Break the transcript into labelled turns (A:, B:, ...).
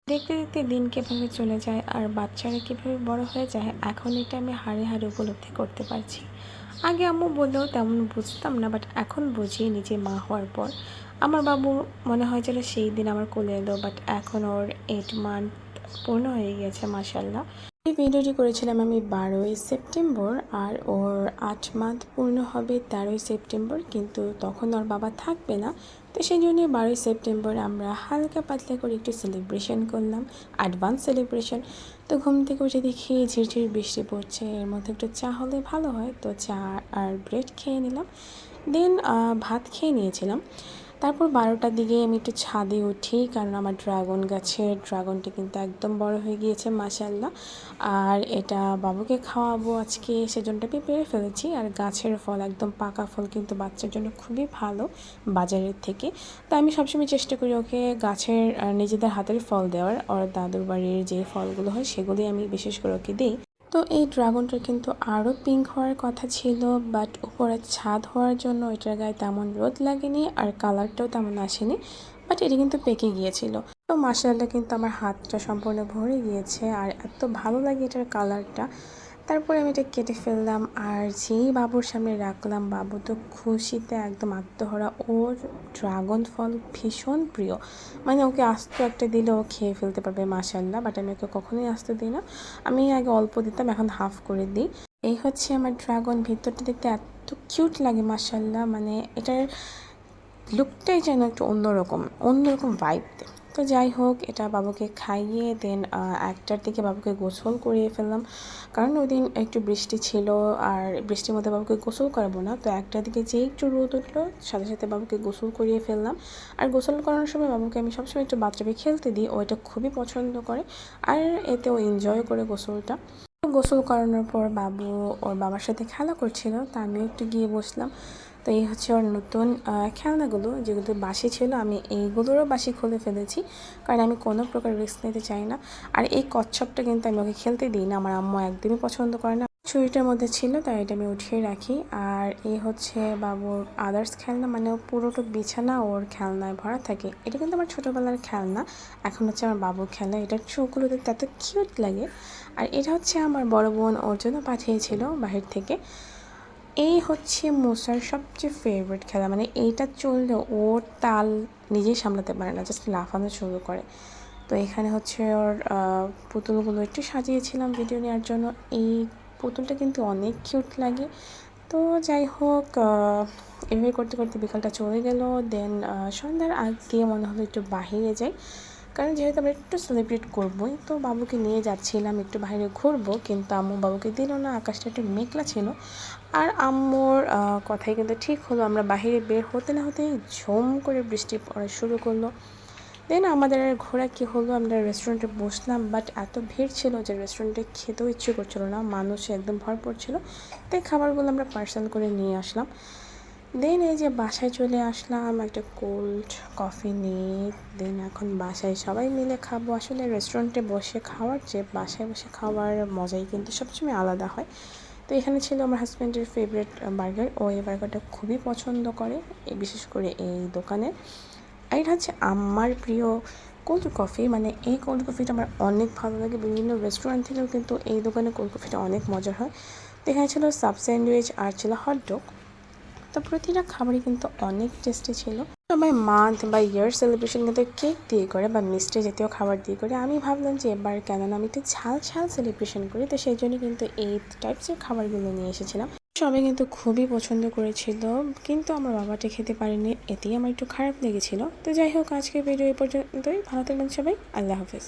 A: দেখতে দেখতে দিন কীভাবে চলে যায় আর বাচ্চারা কীভাবে বড় হয়ে যায় এখন এটা আমি হাড়ে হাড়ে উপলব্ধি করতে পারছি। আগে আম্মু বললেও তেমন বুঝতাম না, বাট এখন বুঝি নিজে মা হওয়ার পর। আমার বাবু মনে হয় যেন সেই দিন আমার কোলে এলো, বাট এখন ওর 8 মান্থ পূর্ণ হয়ে গিয়েছে মাসাল্লাহ। এই ভিডিওটি করেছিলাম আমি 12ই সেপ্টেম্বর, আর ওর 8 মান্থ পূর্ণ হবে 13ই সেপ্টেম্বর, কিন্তু তখন ওর বাবা থাকবে না। তো সেই জন্য 12ই সেপ্টেম্বর আমরা হালকা পাতলা করে একটু সেলিব্রেশন করলাম, অ্যাডভান্স সেলিব্রেশন। তো ঘুম থেকে উঠে দেখি ঝিরঝির বৃষ্টি পড়ছে, এর মধ্যে একটু চা হলে ভালো হয়, তো চা আর ব্রেড খেয়ে নিলাম। দেন ভাত খেয়ে নিয়েছিলাম। তারপর 12টার দিকে আমি একটু ছাদে উঠি, কারণ আমার ড্রাগন গাছের ড্রাগনটি কিন্তু একদম বড় হয়ে গিয়েছে মাশাল্লাহ। আর এটা বাবুকে খাওয়াবো আজকে, সেজন্য আমি পেরে ফেলেছি। আর গাছের ফল একদম পাকা ফল কিন্তু বাচ্চার জন্য খুবই ভালো বাজারের থেকে। তো আমি সবসময় চেষ্টা করি ওকে গাছের নিজেদের হাতের ফল দেওয়ার। ওর দাদুর বাড়ির যে ফলগুলো হয় সেগুলোই আমি বিশেষ করে ওকে দিই। তো এই ড্রাগনটা কিন্তু আরও পিঙ্ক হওয়ার কথা ছিল, বাট উপরে ছাদ হওয়ার জন্য এটার গায়ে তেমন রোদ লাগেনি আর কালারটাও তেমন আসেনি, বাট এটা কিন্তু পেকে গিয়েছিল। তো মাশাআল্লাহ কিন্তু আমার হাতটা সম্পূর্ণ ভরে গিয়েছে আর এত ভালো লাগে এটার কালারটা। তারপরে আমি এটা কেটে ফেললাম আর যেই বাবুর সামনে রাখলাম, বাবু তো খুশিতে একদম আত্মহারা। ওর ড্রাগন ফল ভীষণ প্রিয়, মানে ওকে আস্ত একটা দিলে ও খেয়ে ফেলতে পারবে মাশাআল্লাহ, বাট আমি ওকে কখনোই আস্ত দিই না। আমি আগে অল্প দিতাম, এখন হাফ করে দিই। এই হচ্ছে আমার ড্রাগন, ভিতরটা দেখতে এত কিউট লাগে মাশাআল্লাহ, মানে এটার লুকটাই যেন একটু অন্যরকম অন্যরকম ভাইব দেয়। তো যাই হোক, এটা বাবুকে খাইয়ে দেন 1টার দিকে বাবুকে গোসল করিয়ে ফেললাম, কারণ ওই দিন একটু বৃষ্টি ছিল আর বৃষ্টির মধ্যে বাবুকে গোসল করাবো না। তো 1টার দিকে যেই একটু রোদ উঠলো সাথে সাথে বাবুকে গোসল করিয়ে ফেললাম। আর গোসল করানোর সময় বাবুকে আমি সবসময় একটু বাথটাবে খেলতে দিই, ও এটা খুবই পছন্দ করে আর এতে ও এনজয় করে গোসলটা। গোসল করানোর পর বাবু ওর বাবার সাথে খেলা করছিল, তা আমিও একটু গিয়ে বসলাম। তো এই হচ্ছে ওর নতুন খেলনাগুলো, যেগুলো বাসি ছিল আমি এইগুলোরও বাসি খুলে ফেলেছি, কারণ আমি কোনো প্রকার রিস্ক নিতে চাই না। আর এই কচ্ছপটা কিন্তু আমি ওকে খেলতে দিই না, আমার আম্মু একদমই পছন্দ করে না। ছুরিটার মধ্যে ছিল তাই এটা আমি উঠিয়ে রাখি। আর এই হচ্ছে বাবুর আদার্স খেলনা, মানে পুরোটা বিছানা ওর খেলনায় ভরা থাকে। এটা কিন্তু আমার ছোটোবেলার খেলনা, এখন হচ্ছে আমার বাবুর খেলনা। এটার চোখগুলো দেখতে এত কিউট লাগে। আর এটা হচ্ছে আমার বড় বোন ওর জন্য পাঠিয়েছিল বাহির থেকে। এই হচ্ছে মুসার সবচেয়ে ফেভারিট খেলা, মানে এইটা চললে ওর তাল নিজেই সামলাতে পারে না, জাস্ট লাফানো শুরু করে। তো এখানে হচ্ছে ওর পুতুলগুলো একটু সাজিয়েছিলাম ভিডিও নেওয়ার জন্য। এই পুতুলটা কিন্তু অনেক কিউট লাগে। তো যাই হোক, এভাবে করতে করতে বিকালটা চলে গেল। দেন সন্ধ্যার আগ দিয়ে মনে হলো একটু বাহিরে যাই, কারণ যেহেতু আমরা একটু সেলিব্রেট করবোই, তো বাবুকে নিয়ে যাচ্ছিলাম একটু বাইরে ঘুরবো, কিন্তু আম্মু বাবুকে দিল না, আকাশটা একটু মেঘলা ছিল। আর আম্মুর কথাই কিন্তু ঠিক হলো, আমরা বাহিরে বের হতে না হতেই ঝুম করে বৃষ্টি পড়া শুরু করলো। দেন আমাদের আর ঘোরা কী হলো, আমরা রেস্টুরেন্টে বসলাম, বাট এত ভিড় ছিল যে রেস্টুরেন্টে খেতেও ইচ্ছে করছিল না, মানুষে একদম ভরপুর ছিল। তাই খাবারগুলো আমরা পার্সেল করে নিয়ে আসলাম। দেন এই যে বাসায় চলে আসলাম একটা কোল্ড কফি নিয়ে। দেন এখন বাসায় সবাই মিলে খাবো। আসলে রেস্টুরেন্টে বসে খাওয়ার চেয়ে বাসায় বসে খাওয়ার মজাই কিন্তু সবসময় আলাদা হয়। তো এখানে ছিল আমার হাজব্যান্ডের ফেভারিট বার্গার, ও এই বার্গারটা খুবই পছন্দ করে, বিশেষ করে এই দোকানে। আর এটা হচ্ছে আমার প্রিয় কোল্ড কফি, মানে এই কোল্ড কফিটা আমার অনেক ভালো লাগে। বিভিন্ন রেস্টুরেন্ট থেকেও কিন্তু এই দোকানে কোল্ড কফিটা অনেক মজার হয়। তো এখানে ছিল সাব স্যান্ডউইচ আর ছিল হটডগ। তো প্রতিটা খাবারই কিন্তু অনেক টেস্টি ছিল। সবাই মান্থ বা ইয়ার সেলিব্রেশন কিন্তু কেক দিয়ে করে বা মিষ্টি জাতীয় খাবার দিয়ে করে। আমি ভাবলাম যে এবার কেননা আমি একটু ঝাল ঝাল সেলিব্রেশন করি, তো সেই জন্য কিন্তু এই টাইপসের খাবারগুলো নিয়ে এসেছিলাম। সবাই কিন্তু খুবই পছন্দ করেছিল, কিন্তু আমার বাবাটা খেতে পারেনি, এতেই আমার একটু খারাপ লেগেছিল। তো যাই হোক, আজকের ভিডিও এই পর্যন্তই। ভালো থাকবেন সবাই, আল্লাহ হাফেজ।